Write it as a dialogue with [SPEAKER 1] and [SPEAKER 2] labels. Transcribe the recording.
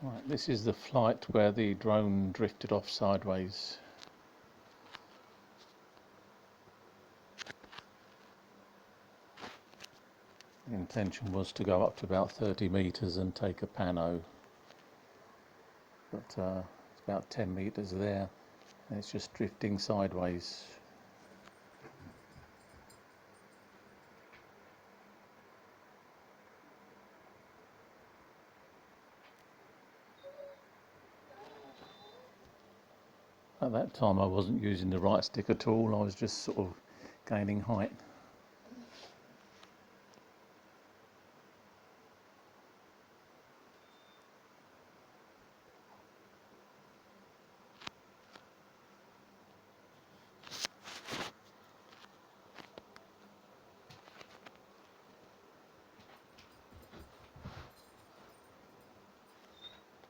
[SPEAKER 1] Right, this is the flight where the drone drifted off sideways. The intention was to go up to about 30 metres and take a pano, but it's about 10 metres there and it's just drifting sideways. At that time I wasn't using the right stick at all, I was just sort of gaining height.